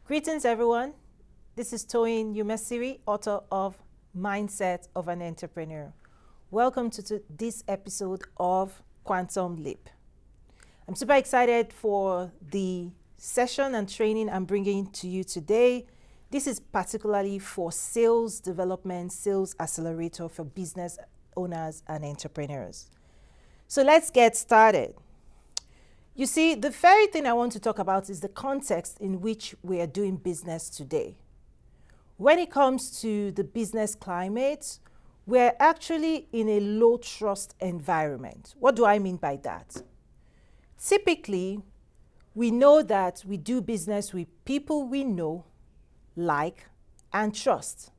Greetings, everyone. This is Toyin Umesiri, author of Mindset of an Entrepreneur. Welcome to this episode of Quantum Leap. I'm super excited for the session and training I'm bringing to you today. This is particularly for sales development, sales accelerator for business owners and entrepreneurs. So let's get started. You see, the very thing I want to talk about is the context in which we are doing business today. When it comes to the business climate, we're actually in a low trust environment. What do I mean by that? Typically, we know that we do business with people we know, like, and trust.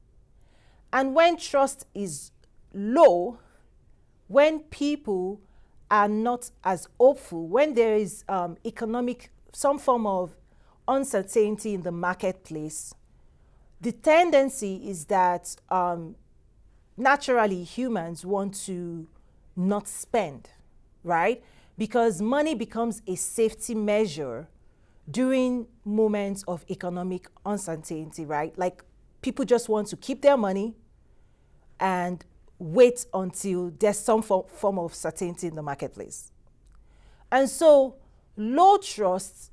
And when trust is low, when people are not as hopeful, when there is some form of uncertainty in the marketplace, the tendency is that naturally humans want to not spend, right? Because money becomes a safety measure during moments of economic uncertainty, right? Like people just want to keep their money and wait until there's some form of certainty in the marketplace. And so low trust,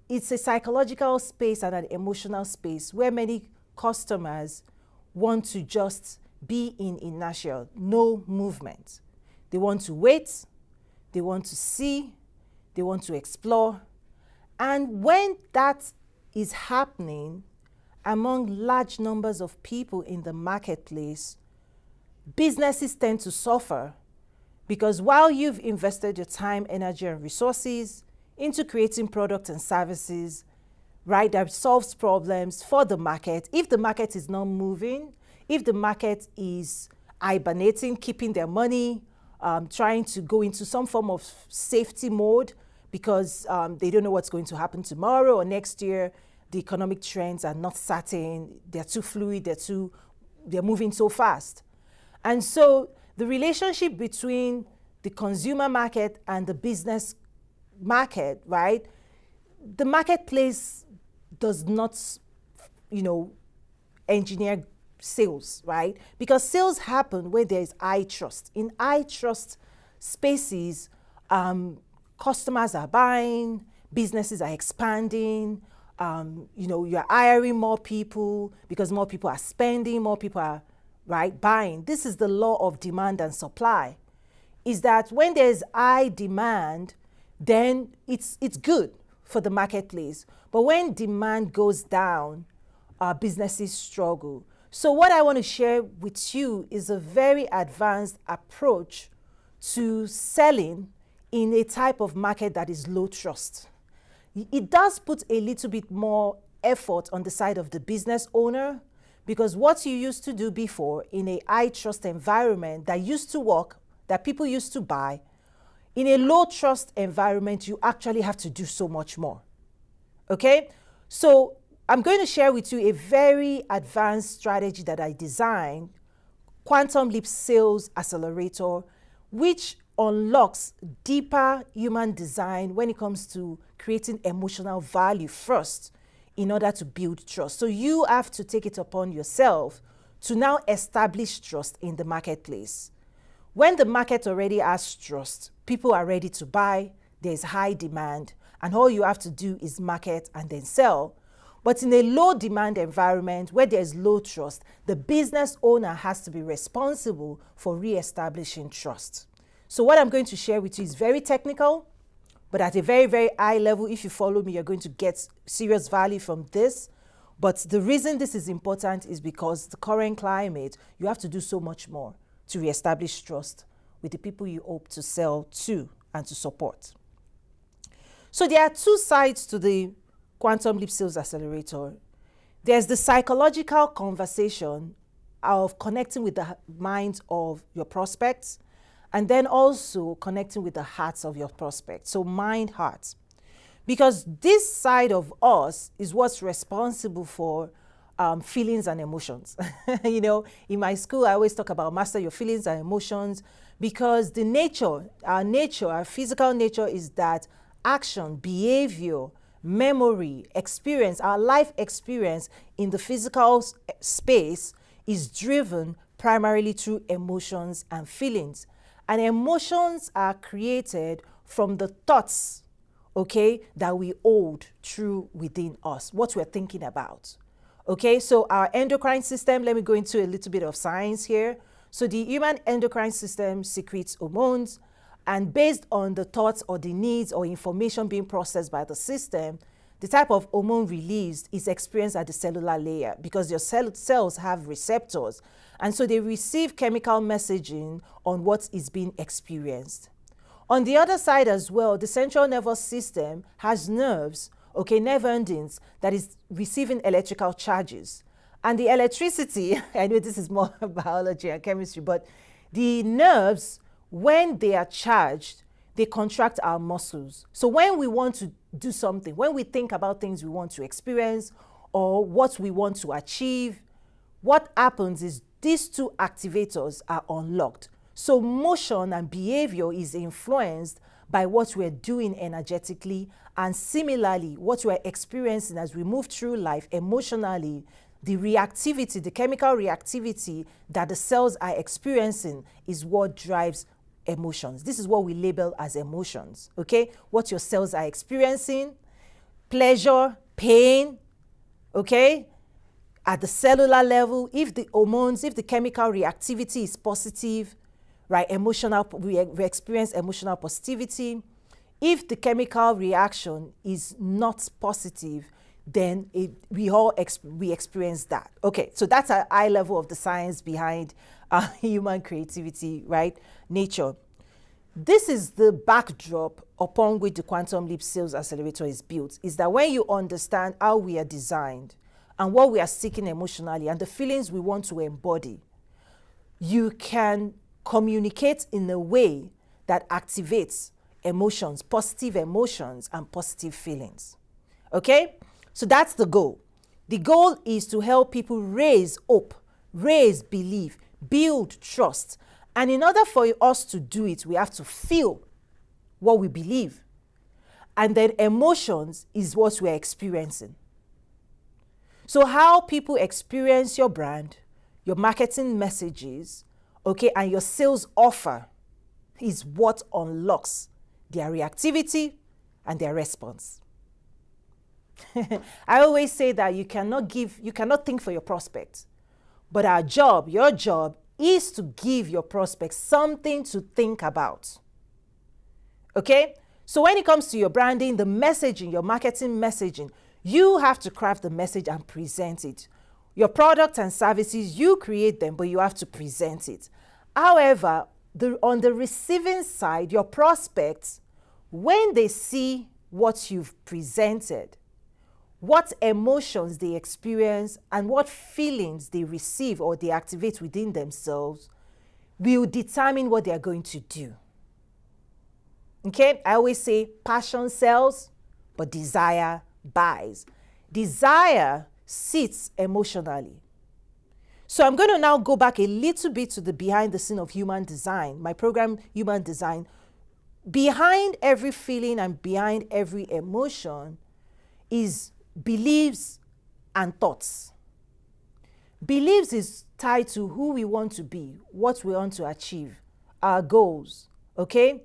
it's a psychological space and an emotional space where many customers want to just be in inertia, no movement. They want to wait, they want to see, they want to explore. And when that is happening among large numbers of people in the marketplace, businesses tend to suffer because while you've invested your time, energy, and resources into creating products and services, right, that solves problems for the market, if the market is not moving, if the market is hibernating, keeping their money, trying to go into some form of safety mode because they don't know what's going to happen tomorrow or next year, the economic trends are not certain, they're too fluid, they're moving so fast. And so the relationship between the consumer market and the business market, right? The marketplace does not, engineer sales, right? Because sales happen where there is high trust. In high trust spaces, customers are buying, businesses are expanding, you're hiring more people because more people are spending, more people are buying. This is the law of demand and supply, is that when there's high demand, then it's good for the marketplace. But when demand goes down, businesses struggle. So what I want to share with you is a very advanced approach to selling in a type of market that is low trust. It does put a little bit more effort on the side of the business owner, because what you used to do before in a high trust environment that used to work, that people used to buy, in a low trust environment, you actually have to do so much more. Okay? So I'm going to share with you a very advanced strategy that I designed, Quantum Leap Sales Accelerator, which unlocks deeper human design when it comes to creating emotional value first, in order to build trust. So you have to take it upon yourself to now establish trust in the marketplace. When the market already has trust, people are ready to buy, there's high demand, and all you have to do is market and then sell. But in a low demand environment where there's low trust, the business owner has to be responsible for reestablishing trust. So what I'm going to share with you is very technical, but at a very, very high level. If you follow me, you're going to get serious value from this. But the reason this is important is because the current climate, you have to do so much more to reestablish trust with the people you hope to sell to and to support. So there are two sides to the Quantum Leap Sales Accelerator. There's the psychological conversation of connecting with the minds of your prospects, and then also connecting with the hearts of your prospects. So mind, heart. Because this side of us is what's responsible for feelings and emotions. In my school, I always talk about master your feelings and emotions, because our physical nature is that action, behavior, memory, experience, our life experience in the physical space is driven primarily through emotions and feelings. And emotions are created from the thoughts, okay, that we hold true within us, what we're thinking about. Okay, so our endocrine system, let me go into a little bit of science here. So the human endocrine system secretes hormones, and based on the thoughts or the needs or information being processed by the system, the type of hormone released is experienced at the cellular layer because your cells have receptors, and so they receive chemical messaging on what is being experienced. On the other side as well, the central nervous system has nerves, okay, nerve endings that is receiving electrical charges. And the electricity, I know this is more biology and chemistry, but the nerves, when they are charged, they contract our muscles. So when we want to do something, when we think about things we want to experience or what we want to achieve, what happens is these two activators are unlocked. So motion and behavior is influenced by what we're doing energetically, and similarly, what we're experiencing as we move through life emotionally, the reactivity, the chemical reactivity that the cells are experiencing is what drives emotions. This is what we label as emotions, okay? What your cells are experiencing, pleasure, pain, okay? At the cellular level, if the hormones, if the chemical reactivity is positive, right, we experience emotional positivity. If the chemical reaction is not positive, then we experience that. Okay, so that's a high level of the science behind human creativity, right? Nature. This is the backdrop upon which the Quantum Leap Sales Accelerator is built, is that when you understand how we are designed and what we are seeking emotionally and the feelings we want to embody, you can communicate in a way that activates emotions, positive emotions and positive feelings. Okay? So that's the goal. The goal is to help people raise hope, raise belief, build trust. And in order for us to do it, we have to feel what we believe. And then emotions is what we're experiencing. So how people experience your brand, your marketing messages, okay, and your sales offer is what unlocks their reactivity and their response. I always say that you cannot think for your prospect, but your job is to give your prospect something to think about. Okay? So when it comes to your branding, the messaging, your marketing messaging, you have to craft the message and present it. Your products and services, you create them, but you have to present it. However, on the receiving side, your prospects, when they see what you've presented, what emotions they experience and what feelings they receive or they activate within themselves will determine what they're going to do. Okay, I always say passion sells, but desire buys. Desire sits emotionally. So I'm going to now go back a little bit to the behind the scene of human design, my program, Human Design. Behind every feeling and behind every emotion is beliefs and thoughts. Beliefs is tied to who we want to be, what we want to achieve, our goals, okay?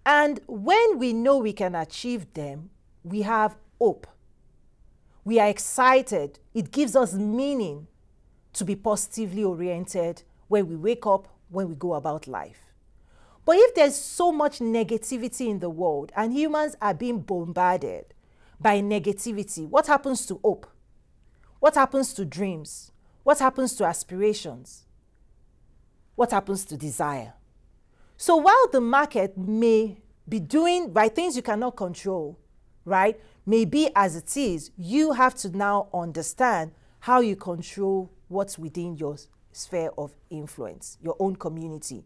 And when we know we can achieve them, we have hope. We are excited. It gives us meaning to be positively oriented when we wake up, when we go about life. But if there's so much negativity in the world and humans are being bombarded by negativity, what happens to hope? What happens to dreams? What happens to aspirations? What happens to desire? So while the market may be doing right things you cannot control, right, may be as it is, you have to now understand how you control what's within your sphere of influence, your own community,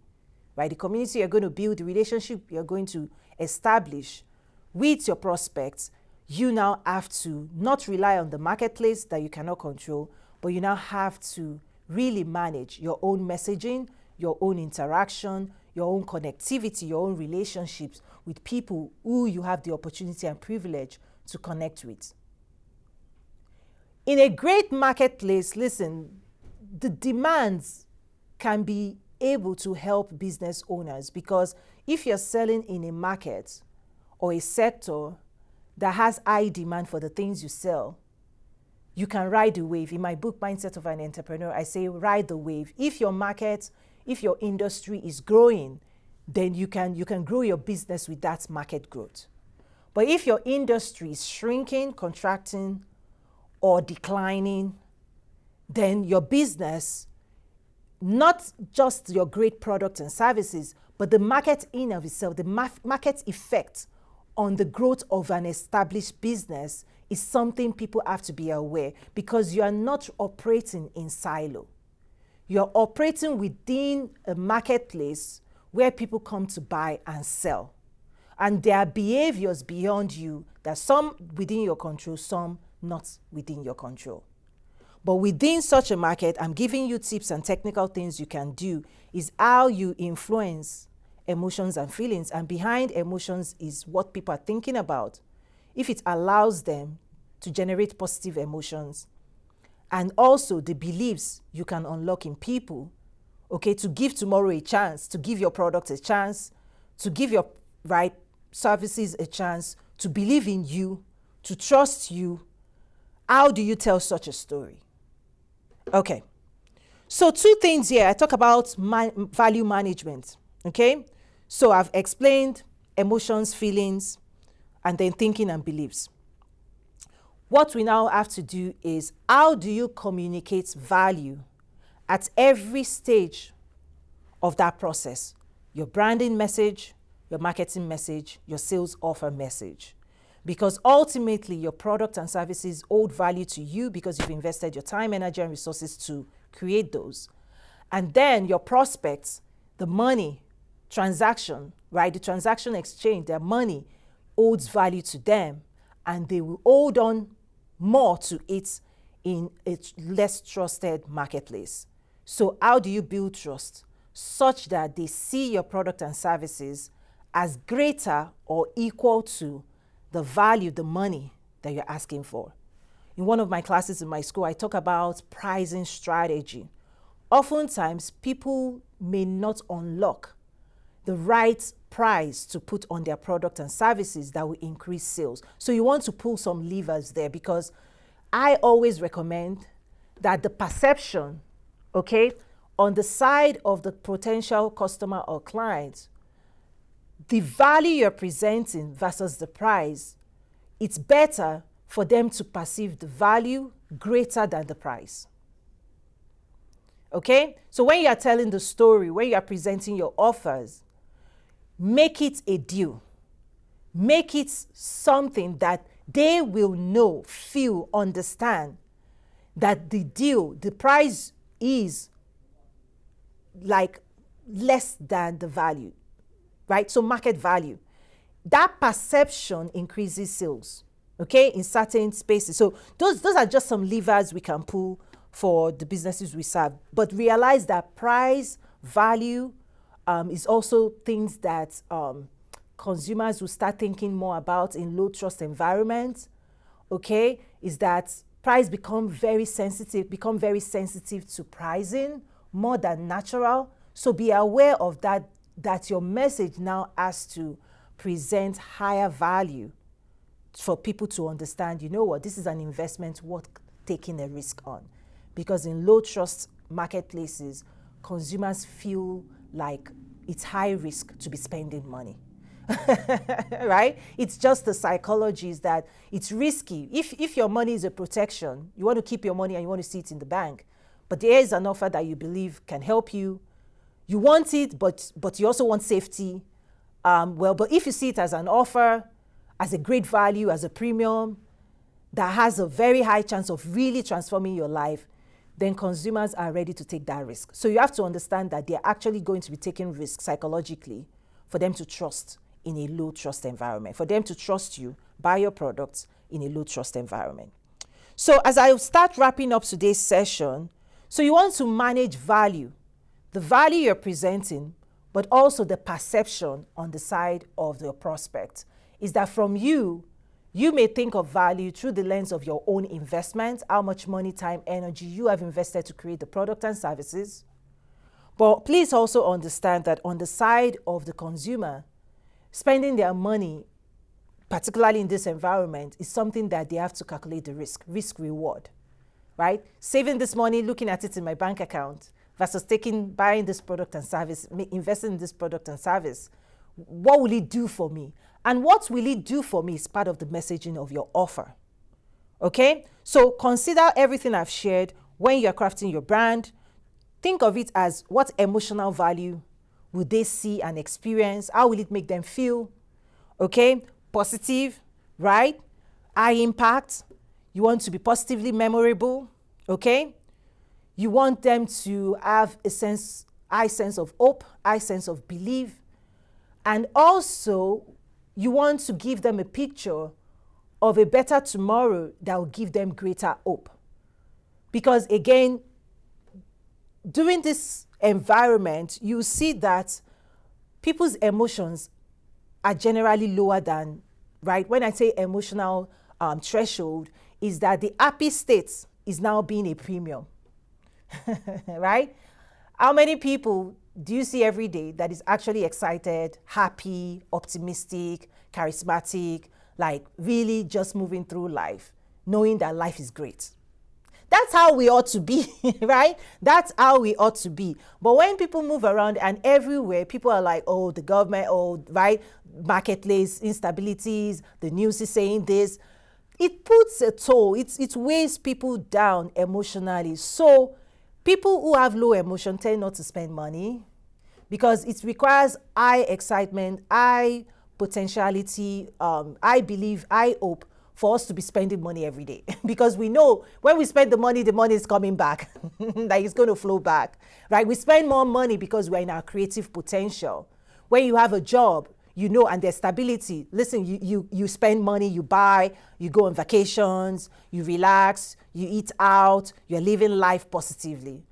right? The community you're going to build, the relationship you're going to establish with your prospects, you now have to not rely on the marketplace that you cannot control, but you now have to really manage your own messaging, your own interaction, your own connectivity, your own relationships with people who you have the opportunity and privilege to connect with. In a great marketplace, listen, the demands can be able to help business owners, because if you're selling in a market or a sector that has high demand for the things you sell, you can ride the wave. In my book, Mindset of an Entrepreneur, I say ride the wave. If your market, if your industry is growing, then you can grow your business with that market growth. But if your industry is shrinking, contracting, or declining, then your business, not just your great products and services, but the market in of itself, the market effect on the growth of an established business is something people have to be aware, because you are not operating in silo. You're operating within a marketplace where people come to buy and sell. And there are behaviors beyond you, that some within your control, some not within your control. But within such a market, I'm giving you tips and technical things you can do, is how you influence emotions and feelings. And behind emotions is what people are thinking about. If it allows them to generate positive emotions, and also the beliefs you can unlock in people, okay, to give tomorrow a chance, to give your product a chance, to give your services a chance, to believe in you, to trust you. How do you tell such a story? Okay, so 2 things here. I talk about value management, okay? So I've explained emotions, feelings, and then thinking and beliefs. What we now have to do is, how do you communicate value at every stage of that process? Your branding message, your marketing message, your sales offer message. Because ultimately, your product and services hold value to you because you've invested your time, energy, and resources to create those. And then your prospects, the money, transaction, the transaction exchange, their money holds value to them, and they will hold on more to it in a less trusted marketplace. So how do you build trust such that they see your product and services as greater or equal to the value, the money that you're asking for? In one of my classes in my school, I talk about pricing strategy. Oftentimes, people may not unlock the right price to put on their product and services that will increase sales. So you want to pull some levers there, because I always recommend that the perception, okay, on the side of the potential customer or client, the value you're presenting versus the price, it's better for them to perceive the value greater than the price. Okay? So when you are telling the story, when you are presenting your offers, make it a deal. Make it something that they will know, feel, understand that the deal, the price is like less than the value, right? So market value. That perception increases sales, okay, in certain spaces. So those are just some levers we can pull for the businesses we serve. But realize that price, value, is also things that consumers will start thinking more about in low trust environments, okay, is that price become very sensitive to pricing more than natural. So be aware of that your message now has to present higher value for people to understand, you know what, this is an investment worth taking a risk on. Because in low trust marketplaces, consumers feel like it's high risk to be spending money. Right? It's just the psychology is that it's risky. If your money is a protection, you want to keep your money and you want to see it in the bank, but there is an offer that you believe can help you. You want it, but you also want safety. But if you see it as an offer, as a great value, as a premium, that has a very high chance of really transforming your life, then consumers are ready to take that risk. So you have to understand that they're actually going to be taking risks psychologically for them to trust in a low trust environment, for them to trust you, buy your products in a low trust environment. So as I start wrapping up today's session, so you want to manage value, the value you're presenting, but also the perception on the side of the prospect is that from you, You may think of value through the lens of your own investment, how much money, time, energy you have invested to create the product and services. But please also understand that on the side of the consumer, spending their money, particularly in this environment, is something that they have to calculate the risk reward, right? Saving this money, looking at it in my bank account versus buying this product and service, investing in this product and service. What will it do for me? And what will it do for me is part of the messaging of your offer. Okay? So consider everything I've shared when you're crafting your brand. Think of it as what emotional value will they see and experience? How will it make them feel? Okay? Positive, right? High impact. You want to be positively memorable. Okay? You want them to have high sense of hope, high sense of belief. And also, you want to give them a picture of a better tomorrow that will give them greater hope. Because again, during this environment, you see that people's emotions are generally lower than, right? When I say emotional threshold, is that the happy state is now being a premium, right? How many people do you see every day that is actually excited, happy, optimistic, charismatic, like really just moving through life, knowing that life is great? That's how we ought to be, right? That's how we ought to be. But when people move around and everywhere, people are like, oh, the government, oh, right? Marketplace instabilities, the news is saying this. It puts a toll. It weighs people down emotionally. So people who have low emotion tend not to spend money because it requires high excitement, high potentiality, I believe, I hope, for us to be spending money every day. Because we know when we spend the money is coming back. Like it's going to flow back, right? We spend more money because we're in our creative potential. When you have a job, you know, and there's stability. Listen, you spend money, you buy, you go on vacations, you relax, you eat out, you're living life positively.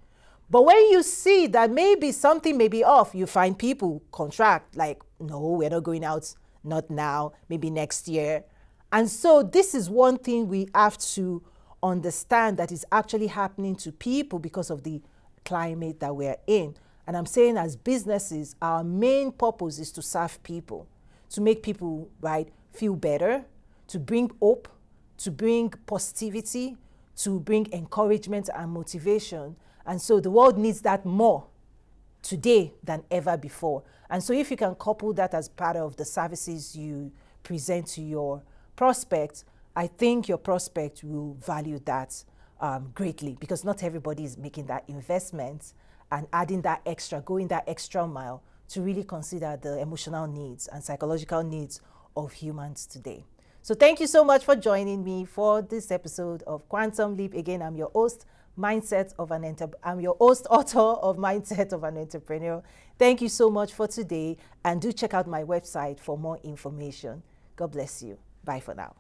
But when you see that maybe something may be off, you find people contract, like, no, we're not going out, not now, maybe next year. And so this is one thing we have to understand that is actually happening to people because of the climate that we're in. And I'm saying as businesses, our main purpose is to serve people, to make people, right, feel better, to bring hope, to bring positivity, to bring encouragement and motivation. And so the world needs that more today than ever before. And so if you can couple that as part of the services you present to your prospect, I think your prospect will value that greatly, because not everybody is making that investment and adding that extra, going that extra mile to really consider the emotional needs and psychological needs of humans today. So thank you so much for joining me for this episode of Quantum Leap. Again, I'm your host, I'm your host, author of Mindset of an Entrepreneur. Thank you so much for today, and do check out my website for more information. God bless you. Bye for now.